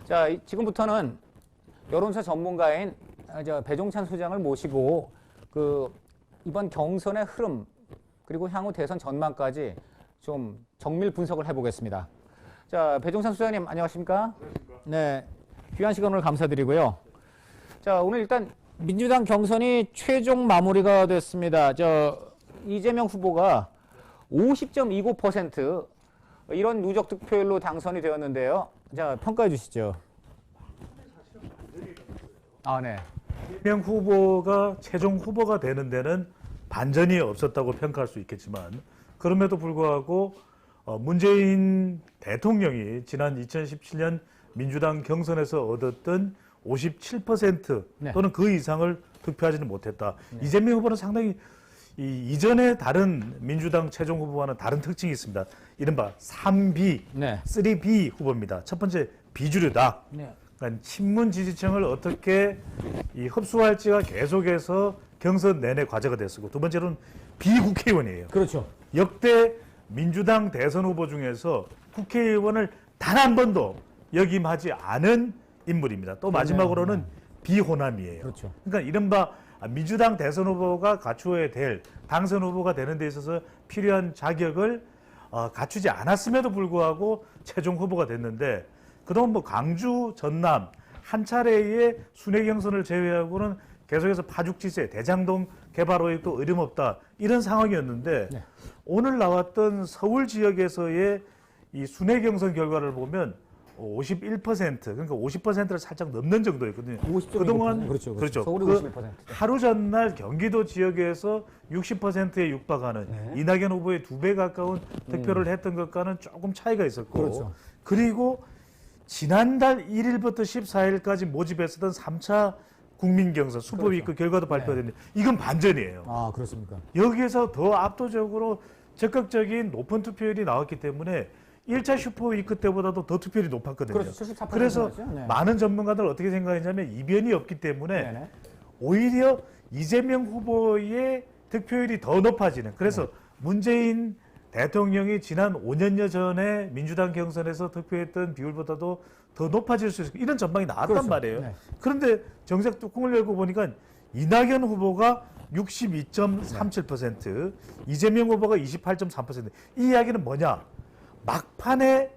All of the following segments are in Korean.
자, 지금부터는 여론조사 전문가인 배종찬 소장을 모시고 이번 경선의 흐름 그리고 향후 대선 전망까지 좀 정밀 분석을 해보겠습니다. 자, 배종찬 소장님 안녕하십니까? 안녕하십니까? 네, 귀한 시간 오늘 감사드리고요. 자, 오늘 일단 민주당 경선이 최종 마무리가 됐습니다. 이재명 후보가 50.29% 이런 누적 득표율로 당선이 되었는데요. 자, 평가해 주시죠. 아, 네. 이재명 후보가 최종 후보가 되는 데는 반전이 없었다고 평가할 수 있겠지만 그럼에도 불구하고 문재인 대통령이 지난 2017년 민주당 경선에서 얻었던 57% 네. 또는 그 이상을 득표하지는 못했다. 네. 이재명 후보는 상당히 이전의 다른 민주당 최종 후보와는 다른 특징이 있습니다. 이른바 3B, 네. 3B 후보입니다. 첫 번째 비주류다. 네. 그러니까 친문 지지층을 어떻게 흡수할지가 계속해서 경선 내내 과제가 됐었고, 두 번째로는 비국회의원이에요. 그렇죠. 역대 민주당 대선 후보 중에서 국회의원을 단 한 번도 역임하지 않은 인물입니다. 또 마지막으로는 비호남이에요. 그렇죠. 그러니까 이른바 민주당 대선 후보가 갖추어야 될 당선 후보가 되는 데 있어서 필요한 자격을 갖추지 않았음에도 불구하고 최종 후보가 됐는데, 그동안 강주, 전남 한 차례의 순회 경선을 제외하고는 계속해서 파죽지세, 대장동 개발 의혹도 어림없다 이런 상황이었는데, 네. 오늘 나왔던 서울 지역에서의 이 순회 경선 결과를 보면 51% 그러니까 50%를 살짝 넘는 정도였거든요. 그동안 그렇죠. 서울이 51%. 하루 전날 경기도 지역에서 60%에 육박하는 네. 이낙연 후보의 2배 가까운 득표를 했던 것과는 조금 차이가 있었고, 그렇죠. 그리고 지난달 1일부터 14일까지 모집했었던 3차 국민경선 슈퍼위크 그렇죠. 결과도 발표됐는데, 네. 이건 반전이에요. 아, 그렇습니까? 여기에서 더 압도적으로 적극적인 높은 투표율이 나왔기 때문에 1차 슈퍼위크 때보다도 더 투표율이 높았거든요. 그렇죠. 74% 그래서 네. 많은 전문가들 어떻게 생각했냐면 이변이 없기 때문에 네네. 오히려 이재명 후보의 득표율이 더 높아지는, 그래서 네. 문재인 대통령이 지난 5년여 전에 민주당 경선에서 득표했던 비율보다도 더 높아질 수 있고 이런 전망이 나왔단 그렇죠. 말이에요. 네. 그런데 정작 뚜껑을 열고 보니까 이낙연 후보가 62.37%, 이재명 후보가 28.3%. 이 이야기는 뭐냐? 막판에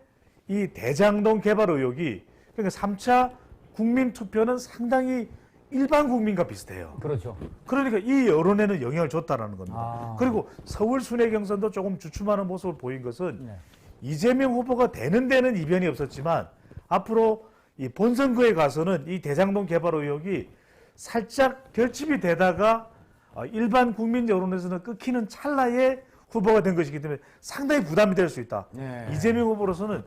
이 대장동 개발 의혹이, 그러니까 3차 국민 투표는 상당히 일반 국민과 비슷해요. 그렇죠. 그러니까 이 여론에는 영향을 줬다라는 겁니다. 아. 그리고 서울 순회 경선도 조금 주춤하는 모습을 보인 것은 네. 이재명 후보가 되는 데는 이변이 없었지만 앞으로 이 본선거에 가서는 이 대장동 개발 의혹이 살짝 결집이 되다가 일반 국민 여론에서는 끊기는 찰나에 후보가 된 것이기 때문에 상당히 부담이 될 수 있다. 네. 이재명 후보로서는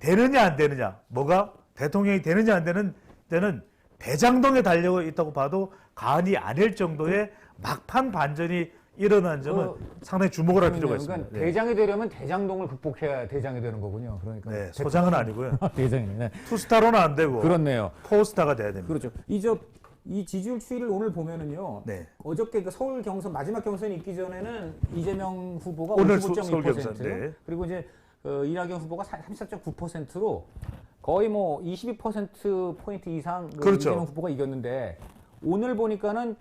되느냐 안 되느냐, 뭐가 대통령이 되느냐 안 되는 때는 대장동에 달려 있다고 봐도 과언이 아닐 정도의 막판 반전이 일어난 점은 상당히 주목을 할 필요가 있습니다. 그러니까 대장이 되려면 대장동을 극복해야 대장이 되는 거군요. 그러니까 네, 소장은 아니고요. 대장이네. 네. 투스타로는 안 되고 그렇네요. 포스타가 돼야 됩니다. 그렇죠. 이 지지율 추이를 오늘 보면은요. 네. 어저께 서울 경선 마지막 경선이 있기 전에는 이재명 후보가 오늘 55.2%, 서울 경선, 네. 그리고 이제 이낙연 후보가 34.9%로 거의 22% 포인트 이상 그렇죠. 이재명 후보가 이겼는데, 오늘 보니까는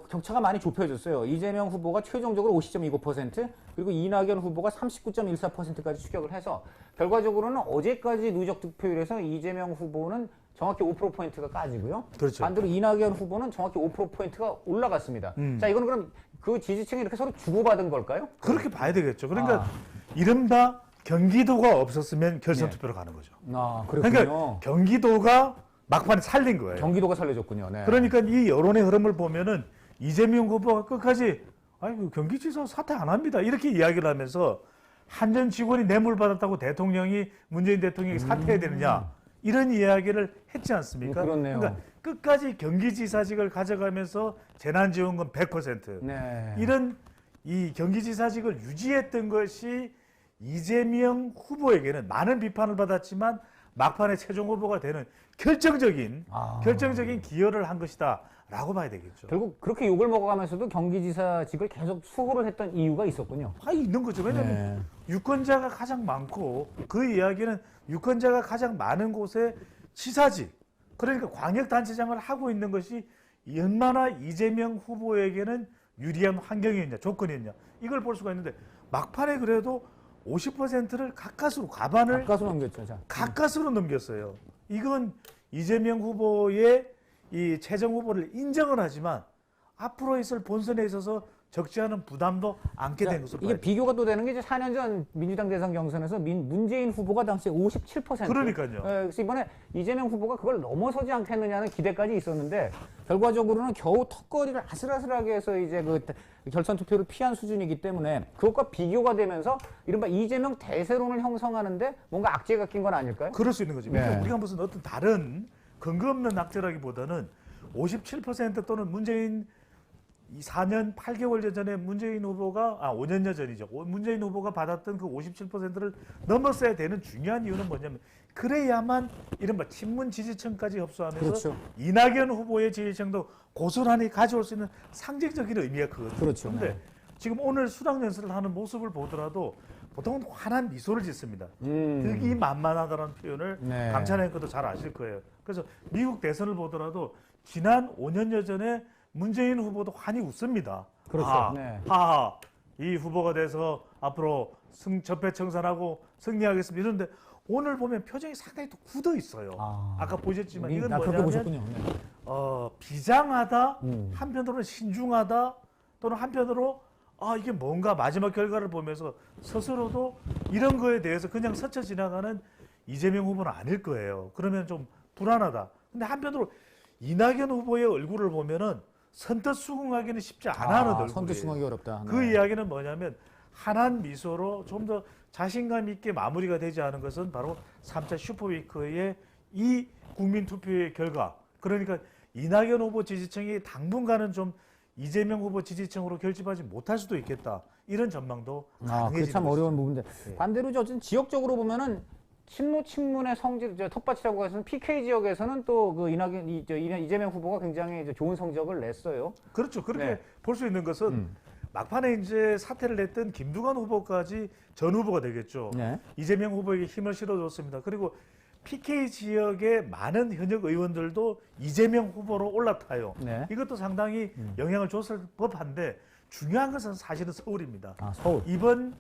격차가 많이 좁혀졌어요. 이재명 후보가 최종적으로 50.29%, 그리고 이낙연 후보가 39.14%까지 추격을 해서 결과적으로는 어제까지 누적 득표율에서 이재명 후보는 정확히 5%포인트가 까지고요. 그렇죠. 반대로 이낙연 후보는 정확히 5%포인트가 올라갔습니다. 자, 이거는 그럼 그 지지층이 이렇게 서로 주고받은 걸까요? 그렇게 봐야 되겠죠. 그러니까 이른바 경기도가 없었으면 결선 네. 투표로 가는 거죠. 아, 그렇군요. 그러니까 경기도가 막판에 살린 거예요. 경기도가 살려줬군요. 네. 그러니까 이 여론의 흐름을 보면은 이재명 후보가 끝까지 경기지사 사퇴 안 합니다, 이렇게 이야기를 하면서 한 전 직원이 뇌물 받았다고 대통령이, 문재인 대통령이 사퇴해야 되느냐 이런 이야기를 했지 않습니까? 그렇네요. 그러니까 끝까지 경기지사직을 가져가면서 재난지원금 100% 네. 이런 이 경기지사직을 유지했던 것이 이재명 후보에게는 많은 비판을 받았지만 막판에 최종 후보가 되는 결정적인 기여를 한 것이다라고 봐야 되겠죠. 결국 그렇게 욕을 먹어가면서도 경기지사직을 계속 수호를 했던 이유가 있었군요. 있는 거죠. 왜냐하면 유권자가 가장 많고, 그 이야기는 유권자가 가장 많은 곳에 지사직, 그러니까 광역단체장을 하고 있는 것이 얼마나 이재명 후보에게는 유리한 환경이었냐, 조건이었냐, 이걸 볼 수가 있는데 막판에 그래도 50%를 가까스로, 과반을 가까스로 넘겼죠. 자. 가까스로 넘겼어요. 이건 이재명 후보의 이 최종 후보를 인정을 하지만 앞으로 있을 본선에 있어서 적지 않은 부담도 안게 된 것으로 이게 봐야죠. 비교가 또 되는 게 이제 4년 전 민주당 대선 경선에서 문재인 후보가 당시에 57%. 그러니까요. 그래서 이번에 이재명 후보가 그걸 넘어서지 않겠느냐는 기대까지 있었는데 결과적으로는 겨우 턱걸이를 아슬아슬하게 해서 이제 그 결선 투표를 피한 수준이기 때문에 그것과 비교가 되면서 이른바 이재명 대세론을 형성하는데 뭔가 악재가 낀 건 아닐까요? 그럴 수 있는 거죠. 그러니까 네. 우리가 무슨 어떤 다른 근거 없는 낙제라기보다는 57% 또는 문재인 이 4년 8개월 전에 문재인 후보가 5년여 전이죠. 문재인 후보가 받았던 그 57%를 넘었어야 되는 중요한 이유는 뭐냐면 그래야만 이른바 친문 지지층까지 흡수하면서 그렇죠. 이낙연 후보의 지지층도 고스란히 가져올 수 있는 상징적인 의미가 크거든요. 그렇죠. 그런데 네. 지금 오늘 수당 연설을 하는 모습을 보더라도 보통은 환한 미소를 짓습니다. 득이 만만하다는 표현을 네. 강찬 앵커도 잘 아실 거예요. 그래서 미국 대선을 보더라도 지난 5년여 전에 문재인 후보도 환히 웃습니다. 그렇죠. 네. 하하, 이 후보가 돼서 앞으로 적폐청산하고 승리하겠습니다. 이런데 오늘 보면 표정이 상당히 또 굳어 있어요. 아까 보셨지만 이건 그렇게 뭐냐면 보셨군요. 네. 비장하다, 한편으로는 신중하다, 또는 한편으로 이게 뭔가 마지막 결과를 보면서 스스로도 이런 거에 대해서 그냥 스쳐 지나가는 이재명 후보는 아닐 거예요. 그러면 좀 불안하다. 근데 한편으로 이낙연 후보의 얼굴을 보면은 선뜻 수긍하기는 쉽지 않아 하는 얼굴이에요. 선뜻 수긍하기 어렵다. 그 이야기는 뭐냐면 환한 미소로 좀 더 자신감 있게 마무리가 되지 않은 것은 바로 3차 슈퍼위크의 이 국민투표의 결과. 그러니까 이낙연 후보 지지층이 당분간은 좀 이재명 후보 지지층으로 결집하지 못할 수도 있겠다. 이런 전망도 가능해지는 그게 참 어려운 부분인데 네. 반대로 어쨌든 지역적으로 보면은 친문의 성질, 텃밭이라고 해서는 PK 지역에서는 또 그 이재명 후보가 굉장히 이제 좋은 성적을 냈어요. 그렇죠. 그렇게 네. 볼 수 있는 것은 막판에 이제 사퇴를 냈던 김두관 후보까지 전 후보가 되겠죠. 네. 이재명 후보에게 힘을 실어줬습니다. 그리고 PK 지역의 많은 현역 의원들도 이재명 후보로 올라타요. 네. 이것도 상당히 영향을 줬을 법한데 중요한 것은 사실은 서울입니다. 서울. 이번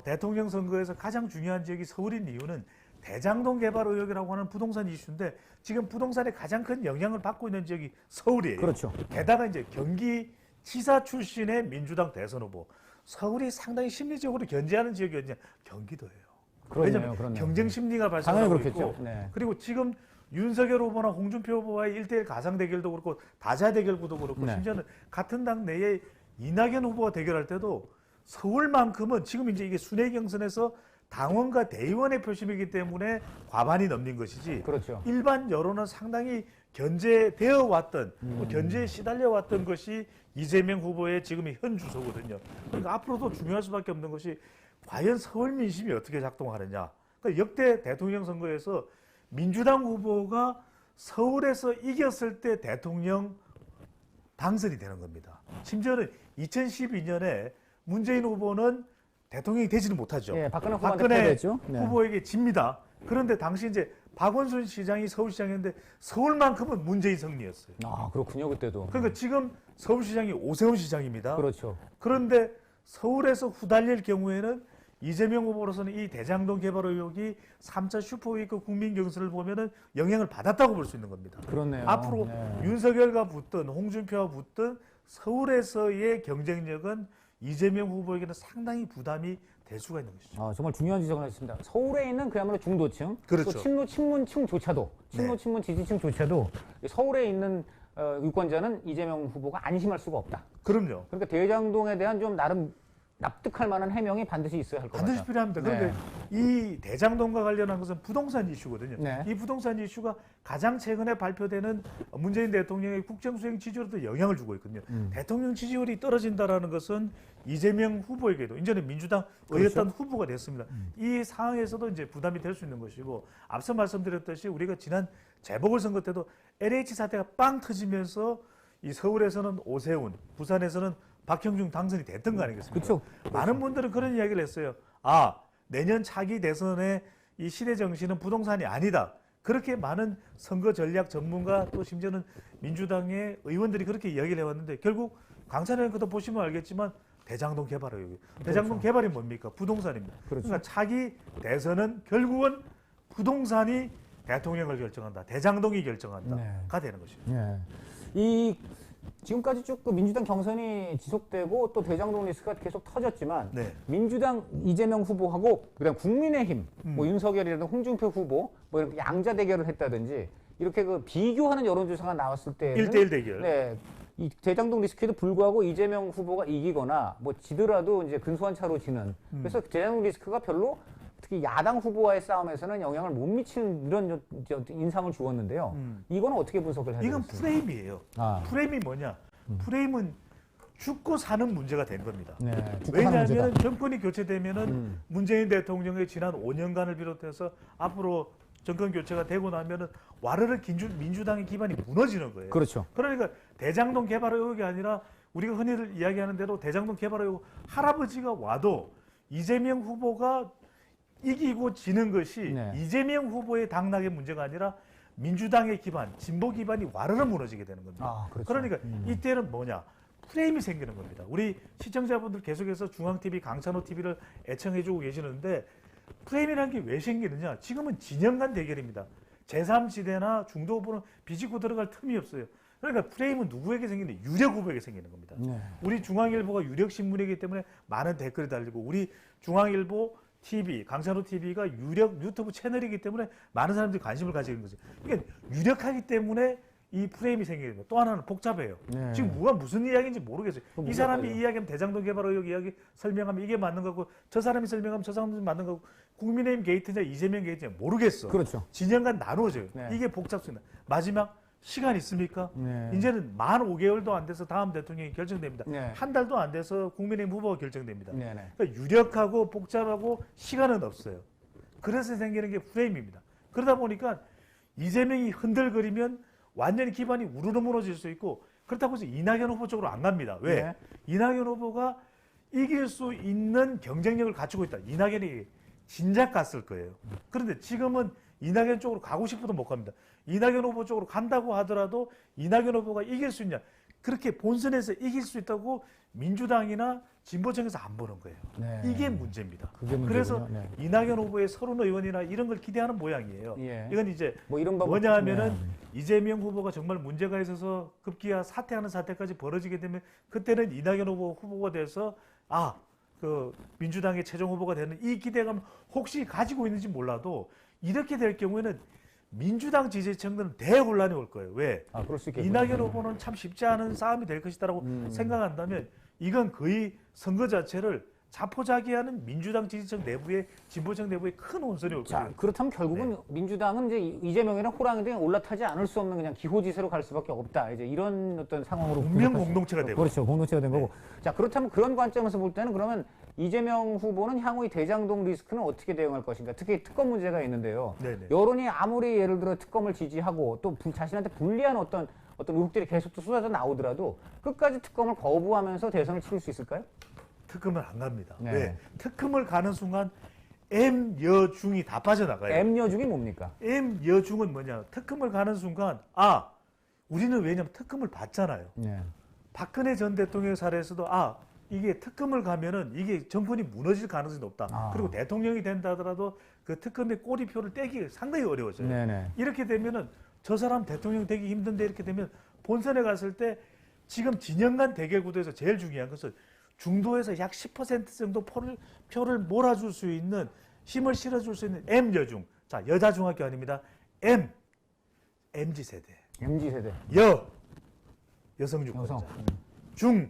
대통령 선거에서 가장 중요한 지역이 서울인 이유는 대장동 개발 의혹이라고 하는 부동산 이슈인데 지금 부동산에 가장 큰 영향을 받고 있는 지역이 서울이에요. 그렇죠. 게다가 이제 경기지사 출신의 민주당 대선 후보. 서울이 상당히 심리적으로 견제하는 지역이었냐? 경기도예요. 왜냐하면 경쟁 심리가 발생하고 있고 네. 그리고 지금 윤석열 후보나 홍준표 후보와의 1대1 가상 대결도 그렇고 다자 대결구도 그렇고 네. 심지어는 같은 당 내에 이낙연 후보와 대결할 때도 서울만큼은 지금 이제 이게 순회 경선에서 당원과 대의원의 표심이기 때문에 과반이 넘는 것이지 그렇죠. 일반 여론은 상당히 견제되어 왔던 견제에 시달려 왔던 것이 이재명 후보의 지금의 현 주소거든요. 그러니까 앞으로도 중요할 수밖에 없는 것이 과연 서울 민심이 어떻게 작동하느냐. 그러니까 역대 대통령 선거에서 민주당 후보가 서울에서 이겼을 때 대통령 당선이 되는 겁니다. 심지어는 2012년에 문재인 후보는 대통령이 되지는 못하죠. 예, 박근혜 후보한테 네. 후보에게 집니다. 그런데 당시 이제 박원순 시장이 서울시장이었는데 서울만큼은 문재인 승리였어요. 그렇군요, 그때도. 그러니까 지금 서울시장이 오세훈 시장입니다. 그렇죠. 그런데 서울에서 후달릴 경우에는 이재명 후보로서는 이 대장동 개발 의혹이 3차 슈퍼위크 국민 경선을 보면은 영향을 받았다고 볼 수 있는 겁니다. 그렇네요. 앞으로 네. 윤석열과 붙든 홍준표와 붙든 서울에서의 경쟁력은 이재명 후보에게는 상당히 부담이 될 수가 있는 것이죠. 정말 중요한 지적을 하셨습니다. 서울에 있는 그야말로 중도층, 그렇죠. 또 친문층조차도, 친문 지지층조차도 서울에 있는 유권자는 이재명 후보가 안심할 수가 없다. 그럼요. 그러니까 대장동에 대한 좀 나름 납득할 만한 해명이 반드시 있어야 할 것 같아요. 반드시 필요합니다. 그런데 이 대장동과 관련한 것은 부동산 이슈거든요. 네. 이 부동산 이슈가 가장 최근에 발표되는 문재인 대통령의 국정수행 지지율에도 영향을 주고 있거든요. 대통령 지지율이 떨어진다라는 것은 이재명 후보에게도 이제는 민주당 의였던 후보가 됐습니다. 이 상황에서도 이제 부담이 될 수 있는 것이고 앞서 말씀드렸듯이 우리가 지난 재보궐선거 때도 LH 사태가 빵 터지면서 이 서울에서는 오세훈, 부산에서는 박형중 당선이 됐던 거 아니겠습니까? 그렇죠. 많은 분들은 그런 이야기를 했어요. 내년 차기 대선의 이 시대 정신은 부동산이 아니다. 그렇게 많은 선거 전략 전문가 또 심지어는 민주당의 의원들이 그렇게 이야기를 해왔는데 결국 강찬 의원 것도 보시면 알겠지만 대장동 개발이에요. 대장동 개발이 뭡니까? 부동산입니다. 그렇죠. 그러니까 차기 대선은 결국은 부동산이 대통령을 결정한다. 대장동이 결정한다가 되는 것이죠. 네. 이 지금까지 쭉 그 민주당 경선이 지속되고 또 대장동 리스크가 계속 터졌지만 네. 민주당 이재명 후보하고 그다음 국민의힘 뭐 윤석열이라든 홍준표 후보 뭐 이렇게 양자 대결을 했다든지 이렇게 그 비교하는 여론조사가 나왔을 때는 1대1 대결. 네. 이 대장동 리스크에도 불구하고 이재명 후보가 이기거나 뭐 지더라도 이제 근소한 차로 지는 그래서 대장동 리스크가 별로 특히 야당 후보와의 싸움에서는 영향을 못 미치는 이런 인상을 주었는데요. 이거는 어떻게 분석을 해야 이건 되겠습니까? 프레임이에요. 프레임이 뭐냐? 프레임은 죽고 사는 문제가 된 겁니다. 네, 왜냐하면 정권이 교체되면은 문재인 대통령의 지난 5년간을 비롯해서 앞으로 정권 교체가 되고 나면은 와르르 민주당의 기반이 무너지는 거예요. 그렇죠. 그러니까 대장동 개발 의혹이 아니라 우리가 흔히들 이야기하는 대로 대장동 개발 의혹 할아버지가 와도 이재명 후보가 이기고 지는 것이 네. 이재명 후보의 당락의 문제가 아니라 민주당의 기반, 진보 기반이 와르르 무너지게 되는 겁니다. 아, 그렇죠. 그러니까 이때는 뭐냐? 프레임이 생기는 겁니다. 우리 시청자분들 계속해서 중앙TV, 강찬호TV를 애청해주고 계시는데 프레임이라는 게 왜 생기느냐? 지금은 진영 간 대결입니다. 제3지대나 중도 후보는 비집고 들어갈 틈이 없어요. 그러니까 프레임은 누구에게 생기는? 유력 후보에게 생기는 겁니다. 네. 우리 중앙일보가 유력 신문이기 때문에 많은 댓글이 달리고 우리 중앙일보 TV, 강찬호 TV가 유력 유튜브 채널이기 때문에 많은 사람들이 관심을 가지는 거죠. 그러니까 유력하기 때문에 이 프레임이 생기는 거예요. 또 하나는 복잡해요. 네. 지금 뭐가 무슨 이야기인지 모르겠어요. 이 사람이 복잡하죠. 이야기하면 대장동 개발 의혹 이야기 설명하면 이게 맞는 거고 저 사람이 설명하면 저 사람이 맞는 거고 국민의힘 게이트냐 이재명 게이트냐 모르겠어. 그렇죠. 진영 간 나누어져요. 네. 이게 복잡습니다. 마지막 시간 있습니까? 네. 이제는 만 5개월도 안 돼서 다음 대통령이 결정됩니다. 네. 한 달도 안 돼서 국민의힘 후보가 결정됩니다. 네, 네. 그러니까 유력하고 복잡하고 시간은 없어요. 그래서 생기는 게 프레임입니다. 그러다 보니까 이재명이 흔들거리면 완전히 기반이 우르르 무너질 수 있고 그렇다고 해서 이낙연 후보 쪽으로 안 갑니다. 왜? 네. 이낙연 후보가 이길 수 있는 경쟁력을 갖추고 있다. 이낙연이 진작 갔을 거예요. 그런데 지금은 이낙연 쪽으로 가고 싶어도 못 갑니다. 이낙연 후보 쪽으로 간다고 하더라도 이낙연 후보가 이길 수 있냐? 그렇게 본선에서 이길 수 있다고 민주당이나 진보층에서 안 보는 거예요. 네. 이게 문제입니다. 그게 문제군요. 그래서 네. 이낙연 후보의 서른 의원이나 이런 걸 기대하는 모양이에요. 예. 이건 이제 뭐 이런 방법 뭐냐 하면은 이재명 후보가 정말 문제가 있어서 급기야 사퇴하는 사태까지 벌어지게 되면 그때는 이낙연 후보가 돼서 그 민주당의 최종 후보가 되는 이 기대감 혹시 가지고 있는지 몰라도 이렇게 될 경우에는 민주당 지지층들은 대혼란이 올 거예요. 왜? 그럴 수 있겠군요. 이낙연 후보는 참 쉽지 않은 싸움이 될 것이다라고 생각한다면 이건 거의 선거 자체를 자포자기하는 민주당 지지층 내부의 진보층 내부의 큰 혼선이 올 거예요. 자, 그렇다면 결국은 민주당은 이제 이재명이랑 호랑이 등에 올라타지 않을 수 없는 그냥 기호지세로 갈 수밖에 없다. 이제 이런 어떤 상황으로 분명 분석할 수- 공동체가 되고. 그렇죠. 공동체가 된 거고. 자, 그렇다면 그런 관점에서 볼 때는 그러면 이재명 후보는 향후 이 대장동 리스크는 어떻게 대응할 것인가? 특히 특검 문제가 있는데요. 네네. 여론이 아무리 예를 들어 특검을 지지하고 또 자신한테 불리한 어떤 의혹들이 계속 또 쏟아져 나오더라도 끝까지 특검을 거부하면서 대선을 치를 수 있을까요? 특검을 안 갑니다. 네. 왜? 특검을 가는 순간 M 여중이 다 빠져나가요. M여중이 뭡니까? M 여중은 뭐냐? 특검을 가는 순간 우리는 왜냐면 특검을 받잖아요. 네. 박근혜 전 대통령 사례에서도 이게 특검을 가면은 이게 정권이 무너질 가능성이 높다. 그리고 대통령이 된다 하더라도 그 특검의 꼬리표를 떼기 상당히 어려워져요. 네네. 이렇게 되면은 저 사람 대통령 되기 힘든데 이렇게 되면 본선에 갔을 때 지금 진영 간 대결 구도에서 제일 중요한 것은 중도에서 약 10% 정도 표를 몰아줄 수 있는 힘을 실어줄 수 있는 M 여중. 자, 여자 중학교 아닙니다. MZ 세대. MZ 세대. 여성 유권자. 여성.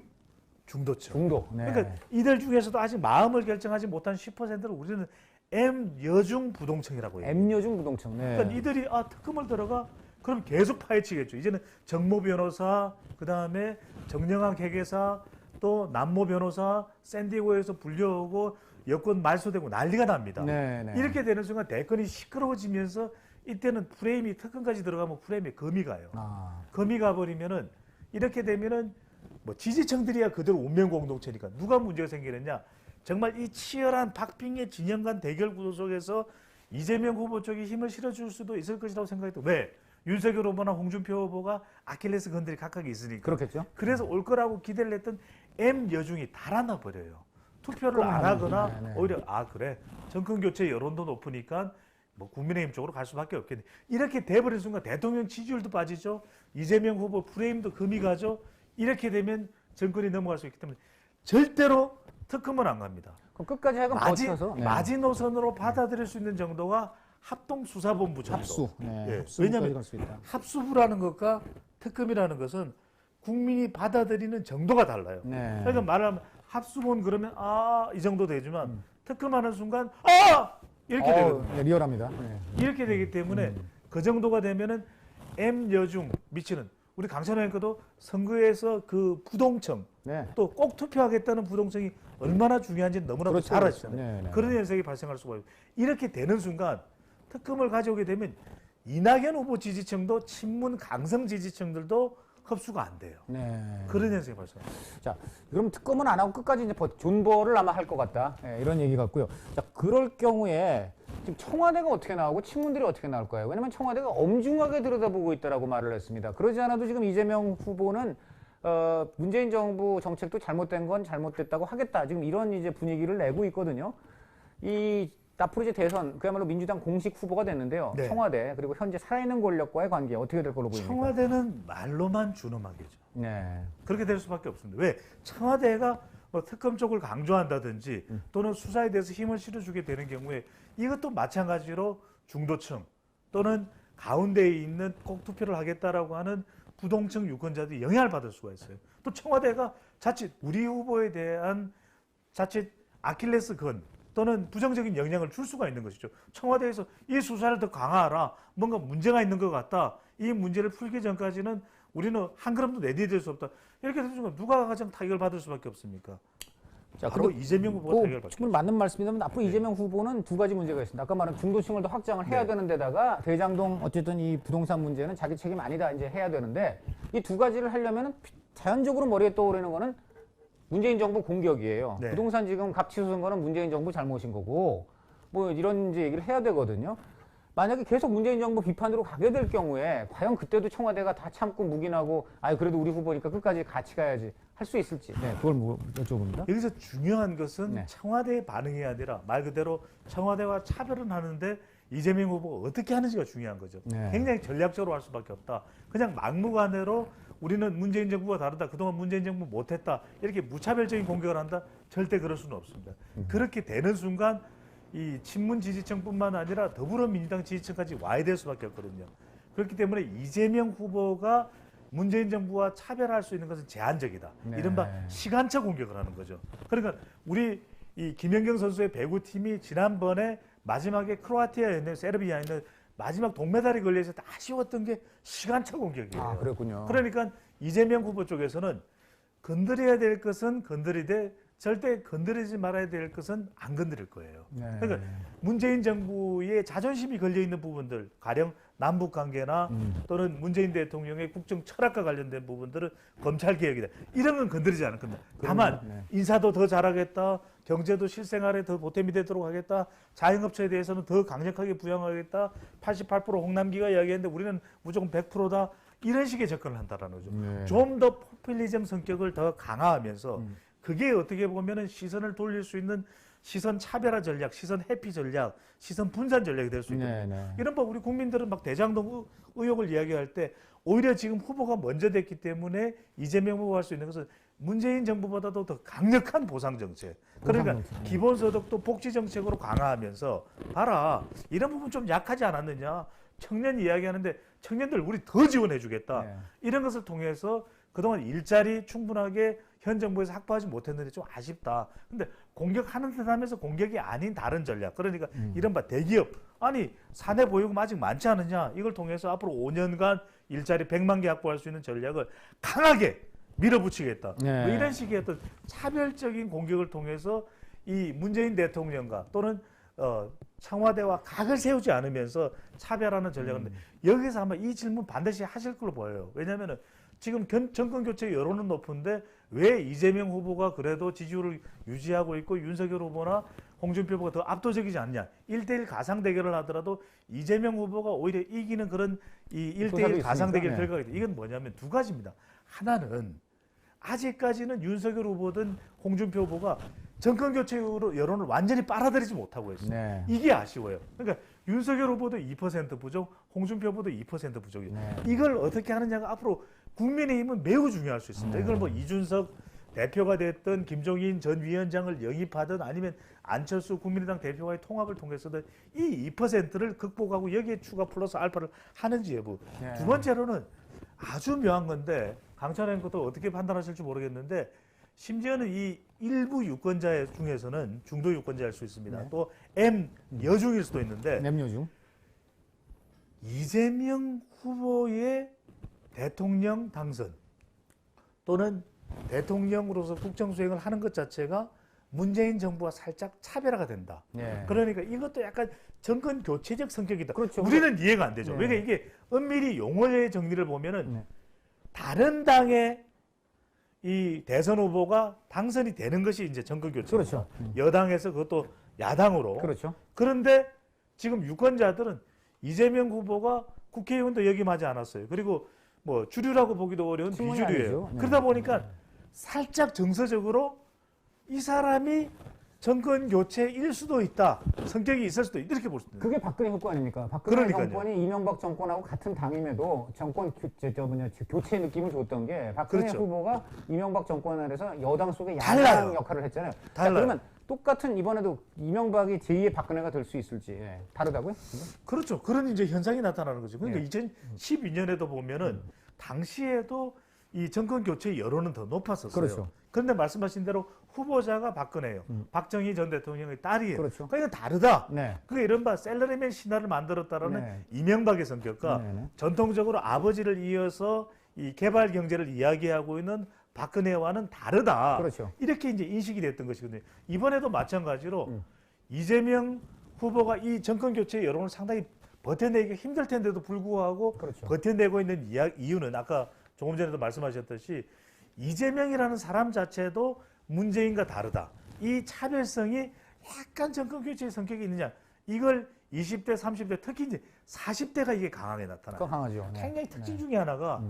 중도층. 중도. 네. 그러니까 이들 중에서도 아직 마음을 결정하지 못한 10%를 우리는 M 여중 부동층이라고 해요. M여중 부동층. 네. 그러니까 이들이 특검을 들어가 그럼 계속 파헤치겠죠. 이제는 정모 변호사, 그다음에 정영학 회계사, 또 남모 변호사, 샌디에고에서 불려오고 여권 말소되고 난리가 납니다. 네. 이렇게 되는 순간 대권이 시끄러워지면서 이때는 프레임이 특검까지 들어가면 프레임에 금이 가요. 금이 가버리면은 이렇게 되면은 뭐 지지층들이야 그대로 운명 공동체니까 누가 문제가 생기느냐? 정말 이 치열한 박빙의 진영 간 대결 구도 속에서 이재명 후보 쪽이 힘을 실어줄 수도 있을 것이라고 생각했도 왜? 윤석열 후보나 홍준표 후보가 아킬레스 건들이 각각 있으니까. 그렇겠죠. 그래서 올 거라고 기대를 했던 M 여중이 달아나 버려요. 투표를 안 하거나 네. 오히려 그래 정권 교체 여론도 높으니까 뭐 국민의힘 쪽으로 갈 수밖에 없겠네. 이렇게 돼버린 순간 대통령 지지율도 빠지죠. 이재명 후보 프레임도 금이 가죠. 이렇게 되면 정권이 넘어갈 수 있기 때문에 절대로 특검은 안 갑니다. 그럼 끝까지 하여금 버텨서 마지노선으로 받아들일 수 있는 정도가 합동수사본부 정도. 합수. 예. 합수까지 왜냐하면 갈 수 있다. 합수부라는 것과 특검이라는 것은 국민이 받아들이는 정도가 달라요. 네. 그러니까 말하면 합수본 그러면 이 정도 되지만 특검하는 순간 이렇게 되거든요. 네, 리얼합니다. 네. 이렇게 되기 때문에 그 정도가 되면은 M 여중 미치는 우리 강찬호 앵커도 선거에서 그 부동층 네. 또 꼭 투표하겠다는 부동층이 얼마나 중요한지 너무나도 그렇죠, 잘 아시잖아요. 그렇죠. 네, 네. 그런 현상이 발생할 수가 있고 이렇게 되는 순간 특검을 가져오게 되면 이낙연 후보 지지층도 친문 강성 지지층들도 흡수가 안 돼요. 네. 그런 현상이 발생합니다. 자, 그럼 특검은 안 하고 끝까지 이제 존버를 아마 할 것 같다. 예, 이런 얘기 같고요. 자, 그럴 경우에 지금 청와대가 어떻게 나오고 친문들이 어떻게 나올 거예요? 왜냐면 청와대가 엄중하게 들여다보고 있다라고 말을 했습니다. 그러지 않아도 지금 이재명 후보는 문재인 정부 정책도 잘못된 건 잘못됐다고 하겠다. 지금 이런 이제 분위기를 내고 있거든요. 이 앞으로 이제 대선 그야말로 민주당 공식 후보가 됐는데요. 네. 청와대 그리고 현재 살아있는 권력과의 관계 어떻게 될 걸로 보입니까? 청와대는 말로만 준엄하게죠. 네. 그렇게 될 수밖에 없습니다. 왜? 청와대가 뭐 특검 쪽을 강조한다든지 또는 수사에 대해서 힘을 실어주게 되는 경우에 이것도 마찬가지로 중도층 또는 가운데에 있는 꼭 투표를 하겠다라고 하는 부동층 유권자들이 영향을 받을 수가 있어요. 또 청와대가 자칫 우리 후보에 대한 자칫 아킬레스 건 또는 부정적인 영향을 줄 수가 있는 것이죠. 청와대에서 이 수사를 더 강화하라. 뭔가 문제가 있는 것 같다. 이 문제를 풀기 전까지는 우리는 한 걸음도 내디딜 수 없다. 이렇게 되는 순간 누가 가장 타격을 받을 수밖에 없습니까? 자, 바로 이재명 후보가 타격을 받죠. 충분히 맞는 말씀이지만 앞으로 이재명 후보는 두 가지 문제가 있습니다. 아까 말한 중도층을 더 확장을 해야 되는 데다가 대장동 어쨌든 이 부동산 문제는 자기 책임 아니다 이제 해야 되는데 이 두 가지를 하려면은 자연적으로 머리에 떠오르는 거는 문재인 정부 공격이에요. 네. 부동산 지금 값 치솟은 거는 문재인 정부 잘못인 거고 뭐 이런 이제 얘기를 해야 되거든요. 만약에 계속 문재인 정부 비판으로 가게 될 경우에 과연 그때도 청와대가 다 참고 묵인하고 그래도 우리 후보니까 끝까지 같이 가야지 할 수 있을지 그걸 여쭤봅니다. 여기서 중요한 것은 네. 청와대의 반응이 아니라 말 그대로 청와대와 차별은 하는데 이재명 후보가 어떻게 하는지가 중요한 거죠. 네. 굉장히 전략적으로 할 수밖에 없다. 그냥 막무가내로 우리는 문재인 정부가 다르다. 그동안 문재인 정부 못했다. 이렇게 무차별적인 공격을 한다. 절대 그럴 수는 없습니다. 그렇게 되는 순간 이 친문 지지층뿐만 아니라 더불어민주당 지지층까지 와야 될 수밖에 없거든요. 그렇기 때문에 이재명 후보가 문재인 정부와 차별할 수 있는 것은 제한적이다. 네. 이른바 시간차 공격을 하는 거죠. 그러니까 우리 이 김연경 선수의 배구팀이 지난번에 마지막에 크로아티아에 세르비아에 있는 마지막 동메달이 걸려서 아쉬웠던 게 시간차 공격이에요. 그랬군요. 그러니까 이재명 후보 쪽에서는 건드려야 될 것은 건드리되 절대 건드리지 말아야 될 것은 안 건드릴 거예요. 네. 그러니까 문재인 정부의 자존심이 걸려 있는 부분들, 가령 남북 관계나 또는 문재인 대통령의 국정 철학과 관련된 부분들은 검찰 개혁이다. 이런 건 건드리지 않을 겁니다. 다만 네. 인사도 더 잘하겠다, 경제도 실생활에 더 보탬이 되도록 하겠다, 자영업자에 대해서는 더 강력하게 부양하겠다. 88% 홍남기가 이야기했는데 우리는 무조건 100%다. 이런 식의 접근을 한다라는 거죠. 네. 좀 더 포퓰리즘 성격을 더 강화하면서 그게 어떻게 보면은 시선을 돌릴 수 있는 시선 차별화 전략, 시선 회피 전략, 시선 분산 전략이 될 수 있거든요. 네. 이런 우리 국민들은 막 대장동 의혹을 이야기할 때 오히려 지금 후보가 먼저 됐기 때문에 이재명 후보가 할 수 있는 것은 문재인 정부보다도 더 강력한 보상 정책. 그러니까 보상 정책. 기본소득도 복지 정책으로 강화하면서 봐라 이런 부분 좀 약하지 않았느냐. 청년 이야기하는데 청년들 우리 더 지원해주겠다. 네. 이런 것을 통해서 그동안 일자리 충분하게 현 정부에서 확보하지 못했는데 좀 아쉽다. 근데 공격하는 듯 하면서 공격이 아닌 다른 전략. 그러니까 이른바 대기업. 아니 사내 보유금 아직 많지 않느냐. 이걸 통해서 앞으로 5년간 일자리 100만 개 확보할 수 있는 전략을 강하게 밀어붙이겠다. 네. 뭐 이런 식의 어떤 차별적인 공격을 통해서 이 문재인 대통령과 또는 청와대와 각을 세우지 않으면서 차별하는 전략인데 여기서 아마 이 질문 반드시 하실 걸로 보여요. 왜냐하면 지금 정권 교체 여론은 높은데 왜 이재명 후보가 그래도 지지율을 유지하고 있고 윤석열 후보나 홍준표 후보가 더 압도적이지 않냐. 1대1 가상 대결을 하더라도 이재명 후보가 오히려 이기는 그런 이 1대1 가상 대결 결과가 있다. 이건 뭐냐면 두 가지입니다. 하나는 아직까지는 윤석열 후보든 홍준표 후보가 정권 교체로 여론을 완전히 빨아들이지 못하고 있어요. 네. 이게 아쉬워요. 그러니까 윤석열 후보도 2% 부족, 홍준표 후보도 2% 부족이에요. 네. 이걸 어떻게 하느냐가 앞으로 국민의힘은 매우 중요할 수 있습니다. 이걸 뭐 이준석 대표가 됐든 김종인 전 위원장을 영입하든 아니면 안철수 국민의당 대표와의 통합을 통해서든 이 2%를 극복하고 여기에 추가 플러스 알파를 하는지 여부. 네. 두 번째로는 아주 묘한 건데 강찬의 것도 어떻게 판단하실지 모르겠는데 심지어는 이 일부 유권자 중에서는 중도 유권자일 수 있습니다. 네. 또 M 여중일 수도 있는데 램요중. 이재명 후보의 대통령 당선 또는 대통령으로서 국정 수행을 하는 것 자체가 문재인 정부와 살짝 차별화가 된다. 네. 그러니까 이것도 약간 정권 교체적 성격이 있다. 그렇죠. 우리는 이해가 안 되죠. 네. 왜냐면 이게 엄밀히 용어의 정리를 보면은 네. 다른 당의 이 대선 후보가 당선이 되는 것이 이제 정권 교체. 그렇죠. 여당에서 그것도 야당으로. 그렇죠. 그런데 지금 유권자들은 이재명 후보가 국회의원도 역임하지 않았어요. 그리고 뭐 주류라고 보기도 어려운 친문이 비주류예요. 아니죠. 네. 그러다 보니까 살짝 정서적으로 이 사람이 정권 교체일 수도 있다. 성격이 있을 수도 있다. 이렇게 볼 수 있는. 그게 박근혜 효과 아닙니까? 박근혜 그러니까요. 정권이 이명박 정권하고 같은 당임에도 정권 교체 느낌을 줬던 게 박근혜 그렇죠. 후보가 이명박 정권 안에서 여당 속의 달라요. 야당 역할을 했잖아요. 자, 달라요. 그러면 똑같은 이번에도 이명박이 제2의 박근혜가 될 수 있을지 다르다고요? 그렇죠. 그런 이제 현상이 나타나는 거죠. 그러니까 네. 2012년에도 보면은 당시에도 이 정권 교체 여론은 더 높았었어요. 그렇죠. 그런데 말씀하신 대로 후보자가 박근혜예요. 박정희 전 대통령의 딸이에요. 그렇죠. 그러니까 이건 다르다. 네. 그게 이른바 셀러리맨 신화를 만들었다라는 네. 이명박의 성격과 네. 전통적으로 아버지를 이어서 이 개발 경제를 이야기하고 있는 박근혜와는 다르다. 그렇죠. 이렇게 이제 인식이 됐던 것이거든요. 이번에도 마찬가지로 이재명 후보가 이 정권 교체 여론을 상당히 버텨내기 힘들 텐데도 불구하고 그렇죠. 버텨내고 있는 이유는 아까 조금 전에도 말씀하셨듯이 이재명이라는 사람 자체도 문재인과 다르다. 이 차별성이 약간 정권 교체의 성격이 있느냐. 이걸 20대, 30대, 특히 이제 40대가 이게 강하게 나타나요. 더 강하죠. 네. 굉장히 특징 중에 하나가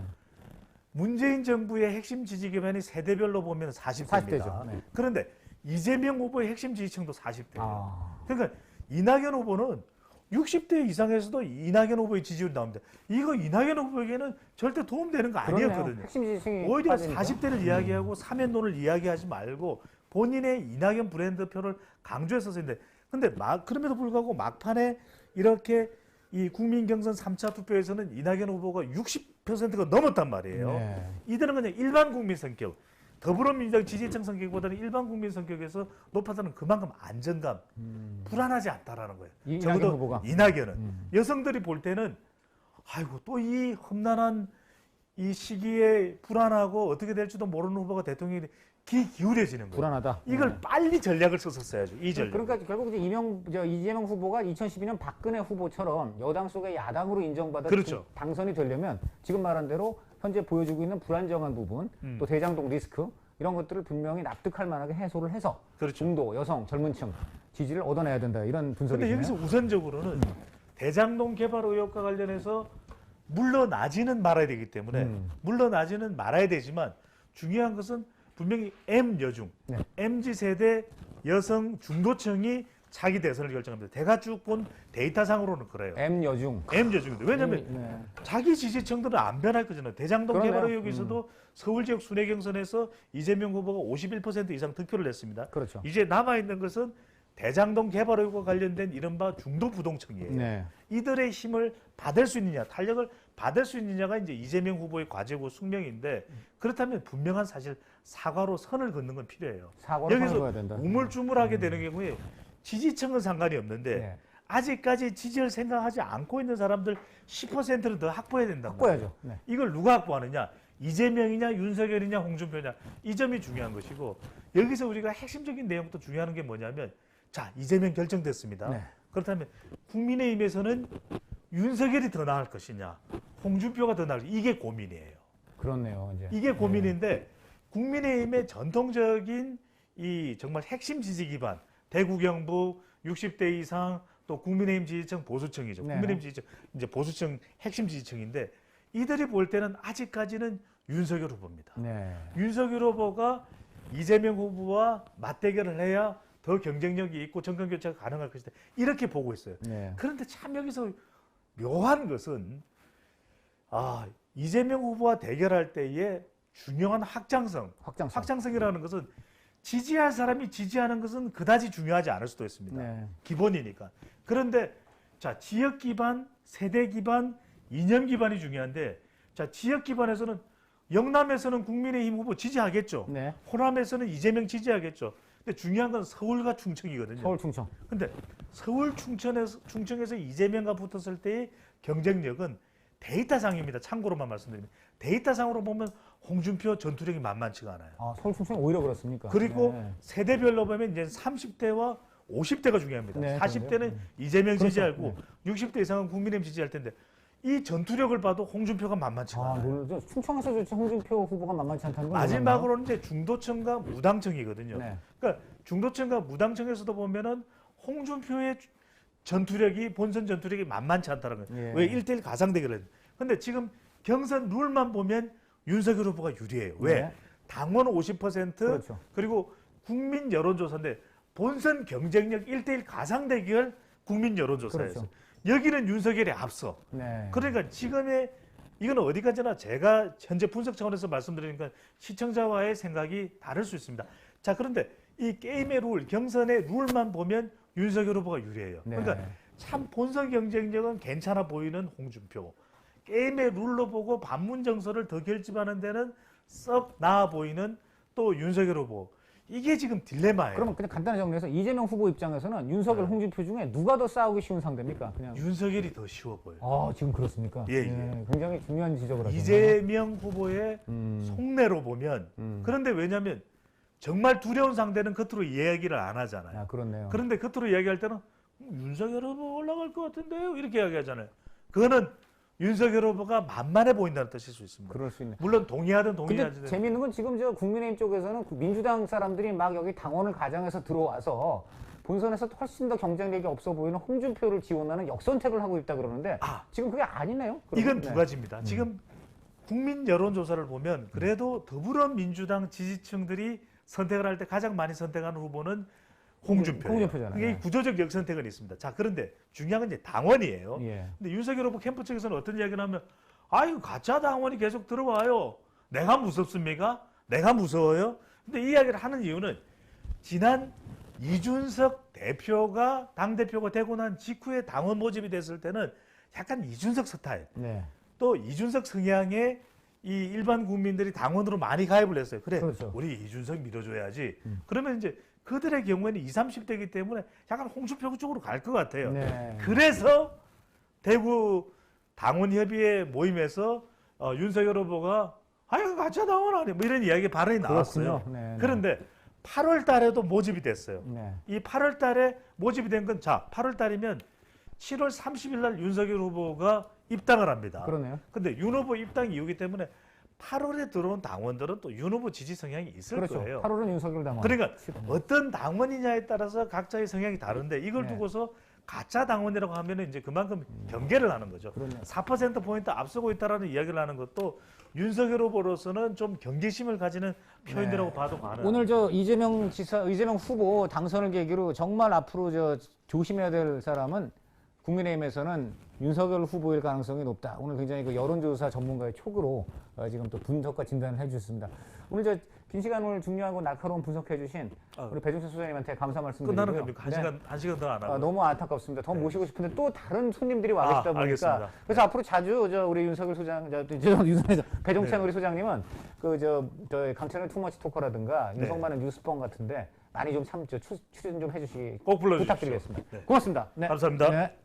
문재인 정부의 핵심 지지 기반이 세대별로 보면 40대입니다. 40대죠. 네. 그런데 이재명 후보의 핵심 지지층도 40대예요. 아. 그러니까 이낙연 후보는 60대 이상에서도 이낙연 후보의 지지율이 나옵니다. 이거 이낙연 후보에게는 절대 도움되는 거 그렇네요. 아니었거든요. 핵심 지지층이 오히려 빠지니까. 40대를 이야기하고 사면론을 이야기하지 말고 본인의 이낙연 브랜드표를 강조해서 쓰는데 근데 그럼에도 불구하고 막판에 이렇게 이 국민 경선 3차 투표에서는 이낙연 후보가 60%가 넘었단 말이에요. 네. 이들은 그냥 일반 국민 성격, 더불어민주당 지지층 성격보다는 일반 국민 성격에서 높아서는 그만큼 안정감, 불안하지 않다라는 거예요. 이낙연 적어도 후보가. 이낙연은 여성들이 볼 때는 아이고 또 이 험난한 이 시기에 불안하고 어떻게 될지도 모르는 후보가 대통령이 기울여지는 거예요. 불안하다. 이걸 빨리 전략을 써서 써야죠. 이 전략. 그러니까 결국 이제 이재명 후보가 2012년 박근혜 후보처럼 여당 속의 야당으로 인정받아 그렇죠. 당선이 되려면 지금 말한 대로 현재 보여주고 있는 불안정한 부분, 또 대장동 리스크 이런 것들을 분명히 납득할 만하게 해소를 해서 그렇죠. 중도, 여성, 젊은층 지지를 얻어내야 된다 이런 분석이시네요. 근데 여기서 우선적으로는 대장동 개발 의혹과 관련해서 물러나지는 말아야 되기 때문에 물러나지는 말아야 되지만 중요한 것은 분명히 M 여중, 네. MZ 세대 여성 중도층이 차기 대선을 결정합니다. 제가 쭉 본 데이터상으로는 그래요. M 여중. M 여중인데 왜냐하면 네. 자기 지지층들은 안 변할 거잖아요. 대장동 그러네요. 개발 의혹에서도 서울 지역 순회 경선에서 이재명 후보가 51% 이상 득표를 냈습니다. 그렇죠. 이제 남아 있는 것은 대장동 개발 의혹과 관련된 이른바 중도 부동층이에요. 네. 이들의 힘을 받을 수 있느냐, 탄력을 받을 수 있느냐가 이제 이재명 후보의 과제고 숙명인데 그렇다면 분명한 사실 사과로 선을 긋는 건 필요해요. 사과로 선을 여기서 그어야 된다. 우물쭈물하게 되는 경우에 지지층은 상관이 없는데 네. 아직까지 지지를 생각하지 않고 있는 사람들 10%는 더 확보해야 된다. 확보해야죠. 네. 이걸 누가 확보하느냐? 이재명이냐, 윤석열이냐, 홍준표냐 이 점이 중요한 것이고 여기서 우리가 핵심적인 내용도 중요한 게 뭐냐면 자 이재명 결정됐습니다. 네. 그렇다면 국민의힘에서는 윤석열이 더 나을 것이냐, 홍준표가 더 나을 이게 고민이에요. 그렇네요. 이제. 이게 고민인데 국민의힘의 전통적인 이 정말 핵심 지지 기반 대구 경북 60대 이상 또 국민의힘 지지층 보수층이죠. 네. 국민의힘 지지층 이제 보수층 핵심 지지층인데 이들이 볼 때는 아직까지는 윤석열 후보입니다. 네. 윤석열 후보가 이재명 후보와 맞대결을 해야 더 경쟁력이 있고 정권 교체가 가능할 것이다. 이렇게 보고 있어요. 네. 그런데 참 여기서 묘한 것은 이재명 후보와 대결할 때의 중요한 확장성. 확장성. 확장성이라는 것은 지지할 사람이 지지하는 것은 그다지 중요하지 않을 수도 있습니다. 네. 기본이니까. 그런데 자, 지역 기반, 세대 기반, 이념 기반이 중요한데 자, 지역 기반에서는 영남에서는 국민의힘 후보 지지하겠죠. 네. 호남에서는 이재명 지지하겠죠. 근데 중요한 건 서울과 충청이거든요. 서울 충청. 근데 서울 충청에서 이재명과 붙었을 때의 경쟁력은 데이터상입니다. 참고로만 말씀드리면 데이터상으로 보면 홍준표 전투력이 만만치가 않아요. 서울 충청이 오히려 그렇습니까? 그리고 네. 세대별로 보면 이제 30대와 50대가 중요합니다. 네, 40대는 이재명 그렇죠. 지지하고 60대 이상은 국민의힘 지지할 텐데 이 전투력을 봐도 홍준표가 만만치가 않아요. 놀라죠. 충청에서 좋지 홍준표 후보가 만만치 않다는 건 마지막으로는 이제 중도층과 무당층이거든요. 네. 그러니까 중도층과 무당층에서도 보면은 홍준표의 전투력이 본선 전투력이 만만치 않다는 거예요. 예. 왜 1대1 가상 대결을. 근데 지금 경선 룰만 보면 윤석열 후보가 유리해요. 왜? 네. 당원 50% 그렇죠. 그리고 국민 여론조사인데 본선 경쟁력 1대1 가상 대결 국민 여론조사에서 그렇죠. 여기는 윤석열이 앞서. 네. 그러니까 지금의 이건 어디까지나 제가 현재 분석 차원에서 말씀드리니까 시청자와의 생각이 다를 수 있습니다. 자, 그런데 이 게임의 룰, 경선의 룰만 보면 윤석열 후보가 유리해요. 네. 그러니까 참 본선 경쟁력은 괜찮아 보이는 홍준표. 게임의 룰로 보고 반문 정서를 더 결집하는 데는 썩 나아 보이는 또 윤석열 후보. 이게 지금 딜레마예요. 그러면 그냥 간단히 정리해서 이재명 후보 입장에서는 윤석열, 네. 홍준표 중에 누가 더 싸우기 쉬운 상대입니까? 그냥. 윤석열이 더 쉬워 보여요. 지금 그렇습니까? 예, 예. 굉장히 중요한 지적을 하셨네요. 이재명 후보의 음. 속내로 보면 그런데 왜냐하면 정말 두려운 상대는 겉으로 이야기를 안 하잖아요. 그렇네요. 그런데 겉으로 이야기할 때는 윤석열 후보 올라갈 것 같은데요 이렇게 이야기하잖아요. 그거는 윤석열 후보가 만만해 보인다는 뜻일 수 있습니다. 그럴 수 있네. 물론 동의하든 근데 동의하든 재미있는 건 지금 저 국민의힘 쪽에서는 민주당 사람들이 막 여기 당원을 가장해서 들어와서 본선에서 훨씬 더 경쟁력이 없어 보이는 홍준표를 지원하는 역선택을 하고 있다 그러는데 지금 그게 아니네요. 그러면. 이건 두 가지입니다. 지금 국민 여론조사를 보면 그래도 더불어민주당 지지층들이 선택을 할 때 가장 많이 선택하는 후보는 홍준표예요. 홍준표잖아요. 이게 구조적 역선택은 있습니다. 자, 그런데 중요한 건 이제 당원이에요. 예. 근데 윤석열 후보 캠프 측에서는 어떤 이야기를 하면 이거 가짜 당원이 계속 들어와요. 내가 무섭습니까? 내가 무서워요? 근데 이 이야기를 하는 이유는 지난 이준석 대표가 당대표가 되고 난 직후에 당원 모집이 됐을 때는 약간 이준석 스타일 네. 또 이준석 성향의 이 일반 국민들이 당원으로 많이 가입을 했어요. 그래, 그렇죠. 우리 이준석 믿어줘야지. 그러면 이제 그들의 경우에는 20, 30대이기 때문에 약간 홍준표 쪽으로 갈 것 같아요. 네. 그래서 대구 당원협의회 모임에서 윤석열 후보가 이거 가짜 당원 아니야 뭐 이런 이야기 발언이 나왔어요. 그렇군요. 네, 네. 그런데 8월 달에도 모집이 됐어요. 네. 이 8월 달에 모집이 된 건 8월 달이면 7월 30일 날 윤석열 후보가 입당을 합니다. 그러네요. 근데 윤 후보 입당 이후기 때문에 8월에 들어온 당원들은 또 윤 후보 지지 성향이 있을 그렇죠. 거예요. 8월은 윤석열 당원. 그러니까 어떤 당원이냐에 따라서 각자의 성향이 다른데 이걸 네. 두고서 가짜 당원이라고 하면은 이제 그만큼 경계를 하는 거죠. 그러네요. 4%포인트 앞서고 있다라는 이야기를 하는 것도 윤석열 후보로서는 좀 경계심을 가지는 표현이라고 봐도 가능. 오늘 이재명 후보 당선을 계기로 정말 앞으로 조심해야 될 사람은 국민의힘에서는 윤석열 후보일 가능성이 높다. 오늘 굉장히 그 여론조사 전문가의 촉으로 지금 또 분석과 진단을 해주셨습니다. 오늘 긴 시간 오늘 중요하고 날카로운 분석해주신 우리 배종철 소장님한테 감사 말씀드리고요. 끝나는 겁니까? 한 시간 더 안 하고. 너무 안타깝습니다. 더 모시고 싶은데 또 다른 손님들이 와 계시다 보니까. 알겠습니다. 그래서 앞으로 자주 우리 윤석열 소장, 배종찬 우리 소장님은 강채널 투머치 토커라든가 네. 유성만의 뉴스펀 같은데 많이 좀 출연 좀 해주시기 꼭 불러주십시오. 부탁드리겠습니다. 네. 고맙습니다. 네. 감사합니다. 네.